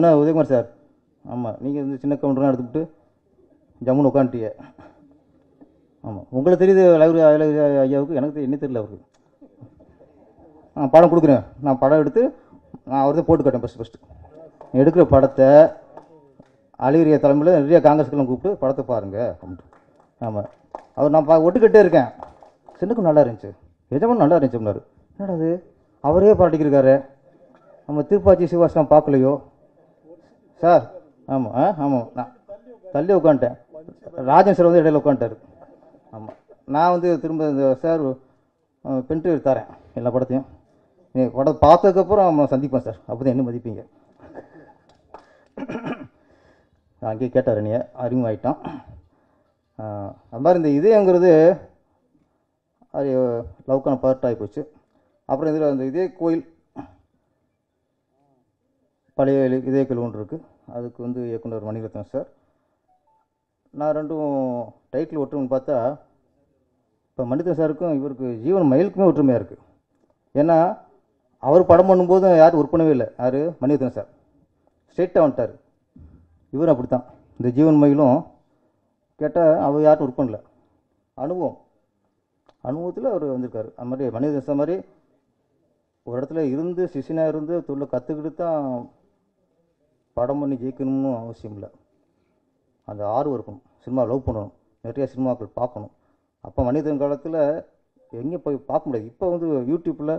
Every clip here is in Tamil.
என்ன உதயகுமார் சார், ஆமாம் நீங்கள் வந்து சின்ன கவுண்டர்லாம் எடுத்துக்கிட்டு ஜம்முன்னு உட்காந்துட்டிய. ஆமாம், உங்களுக்கு தெரியுது லைப்ரரி ஐயாவுக்கு, எனக்கு என்ன தெரியல அவருக்கு. படம் கொடுக்குறேன், நான் படம் எடுத்து நான் அவர்தான் போட்டு காட்டேன். ஃபஸ்ட்டு எடுக்கிற படத்தை அழகிரியா தலைமையில் நிறைய காங்கிரஸ்கெல்லாம் கூப்பிட்டு படத்தை பாருங்கள் அப்படின்ட்டு. ஆமாம், அவர் நான் ஒட்டுக்கிட்டே இருக்கேன். சின்னக்கும் நல்லா இருந்துச்சு, எஜமான் நல்லா இருந்துச்சு அப்படின்னாரு. என்னடா அது அவரே பாட்டிக்கிருக்காரு, நம்ம திருப்பாச்சி சிவாசனம் பார்க்கலையோ சார்? ஆமாம் ஆமாம், நான் தள்ளி உட்காந்துட்டேன். ராஜன் சார் வந்து இடையில உட்காந்துட்டார். ஆமாம், நான் வந்து திரும்ப இந்த சார் பென்ட்ரைவ் தரேன் எல்லா படத்தையும், நீங்கள் படத்தை பார்த்ததுக்கப்புறம் நம்ம சந்திப்பேன் சார், அப்போ தான் என்ன மதிப்பீங்க. அங்கேயே கேட்டார், நீ அறிமுகமாயிட்டான். அது மாதிரி இந்த இதயங்கிறது அது லவ்க்கான பார்ட் ஆகி போச்சு. அப்புறம் இதில் அந்த இதே கோயில் பழைய இதய கோயில் ஒன்று இருக்குது, அதுக்கு வந்து இயக்குனர் மணிரத்னம் சார். நான் ரெண்டும் டைட்டில் ஒற்றுமைன்னு பார்த்தா இப்போ மணிரத்னம் சாருக்கும் இவருக்கு ஜீவன் மயிலுக்குமே ஒற்றுமையாக இருக்குது. ஏன்னா அவர் படம் பண்ணும்போதும் யாரும் ஒர்க் பண்ணவே இல்லை. யார்? மணிரத்னம் சார் ஸ்ட்ரெயிட்டாக வந்துட்டார். இவரும் அப்படி தான். இந்த ஜீவன் மயிலும் கேட்டால் அவர் யாரும் ஒர்க் பண்ணல, அனுபவத்தில் அவர் வந்திருக்காரு. அது மாதிரி மணிரத்னம் சார் மாதிரி ஒரு இடத்துல இருந்து சிஷினாக இருந்து தொழிலை கற்றுக்கிட்டு தான் படம் பண்ணி ஜெயிக்கணும்னு அவசியம் இல்லை. அந்த ஆர்வம் இருக்கணும், சினிமா லவ் பண்ணணும், நிறைய சினிமாக்கள் பார்க்கணும். அப்போ மனிதன் காலத்தில் எங்கே போய் பார்க்க முடியாது. இப்போ வந்து யூடியூப்பில்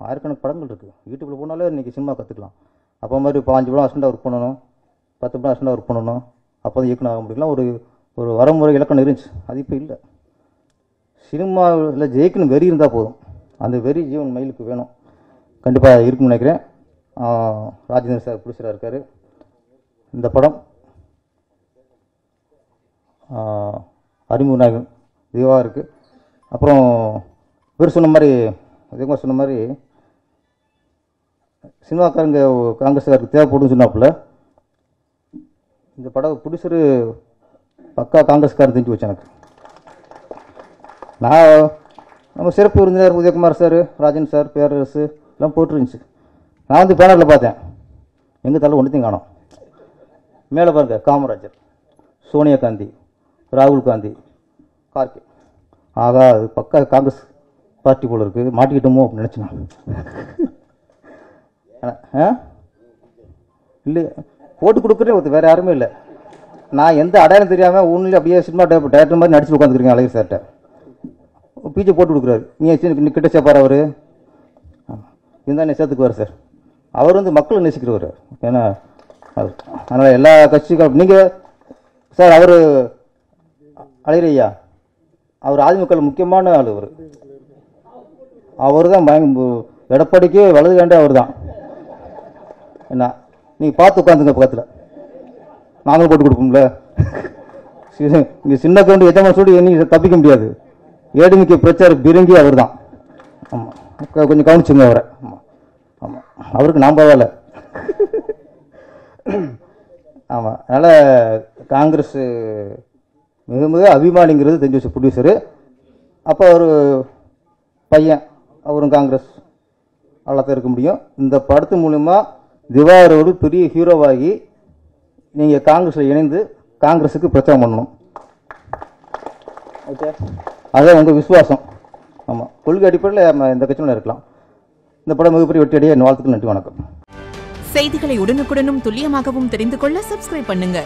ஆயிரக்கணக்கான படங்கள் இருக்குது. யூடியூப்பில் போனாலே இன்றைக்கி சினிமா கற்றுக்கலாம். அப்போ மாதிரி 5 படம் அசண்டாக ஒர்க் பண்ணணும், 10 படம் அசண்டாக ஒர்க் பண்ணணும், அப்போ தான் இயக்குனர் ஆக முடியலாம். ஒரு வரமுறை இலக்கணம் இருந்துச்சு, அது இப்போ இல்லை. சினிமாவில் ஜெயிக்கணும் வெறி இருந்தால் போதும். அந்த வெறி ஜீவன் மயிலுக்கு வேணும், கண்டிப்பாக இருக்குன்னு நினைக்கிறேன். ராஜேந்திரன் சார் ப்ரொடியூசராக இருக்கார். இந்த படம் அறிமுக நாயகன் இதுவாக இருக்குது. அப்புறம் இவர் சொன்ன மாதிரி, உதயகுமார் சொன்ன மாதிரி சினிமாக்காரங்க காங்கிரஸ்காருக்கு தேவைப்படுன்னு சொன்னாப்புல, இந்த படம் ப்ரொடியூசரு பக்கா காங்கிரஸ்காரன் தெரிஞ்சு வச்சு எனக்கு. நான் நம்ம சிறப்பு விருந்தினர் உதயகுமார் சார், ராஜன் சார், பேரரசு எல்லாம் போட்டுருந்துச்சு. நான் வந்து பேனரில் பார்த்தேன், எங்கள் தலை ஒன்றுத்தையும் காணோம். மேலே பாருங்க, காமராஜர், சோனியா காந்தி, ராகுல் காந்தி, கார்கே. ஆகா, அது பக்கா காங்கிரஸ் பார்ட்டி போல இருக்குது, மாட்டிக்கிட்டோமோ அப்படின்னு நினச்சினா. இல்லை, போட்டு கொடுக்குறேன் ஒருத்தர், வேறு யாருமே இல்லை. நான் எந்த அடையாளம் தெரியாமல் ஒன்றும் அப்படியே சினிமா டேரக்டர் மாதிரி நடிச்சு உட்காந்துருக்கேன். அழகிரி சார்கிட்ட பீச்சை போட்டு கொடுக்குறாரு. நீங்கள் கிட்ட சேர்ப்பார் அவர், இருந்தால் சேர்த்துக்குவார் சார். அவர் வந்து மக்களை நேசிக்கிறவர். ஏன்னா அதனால் எல்லா கட்சிகளும் நீங்கள் சார், அவர் அழகிரி ஐயா, அவர் அதிமுக முக்கியமான ஆள். அவர் தான் எடப்பாடிக்கு வலது காண்டே அவர் தான். என்ன நீங்கள் பார்த்து உட்காந்துங்க பக்கத்தில், நாங்களும் போட்டு கொடுப்போம்ல. இங்கே சின்ன கவுண்டு எத்தனை சொல்லி நீங்கள் தப்பிக்க முடியாது. ஏடிமிக்க பிரச்சார பிரிங்கி அவர் தான். ஆமாம், கொஞ்சம் கவனிச்சுங்க அவரை. ஆமாம் ஆமாம், அவருக்கு நான் பரவாயில்ல. ஆமாம், அதனால் காங்கிரஸ் மிக மிக அபிமானிங்கிறது தெரிஞ்சு வச்ச ப்ரொடியூசரு. அப்போ ஒரு பையன், அவரும் காங்கிரஸ் அவ்வளோத்தான் இருக்க முடியும். இந்த படத்து மூலிமா திவாகரோடு பெரிய ஹீரோவாகி நீங்கள் காங்கிரஸில் இணைந்து காங்கிரஸுக்கு பிரச்சாரம் பண்ணணும். ஓகே, அதுதான் உங்கள் விசுவாசம். ஆமாம், கொள்கை அடிப்படையில் நம்ம இந்த கட்சியில் இருக்கலாம். இந்த படம் மிகப்பெரிய வெற்றியடைய என் வாழ்த்துக்கள். நன்றி, வணக்கம். செய்திகளை உடனுக்குடனும் துல்லியமாகவும் தெரிந்து கொள்ள சப்ஸ்கிரைப் பண்ணுங்க.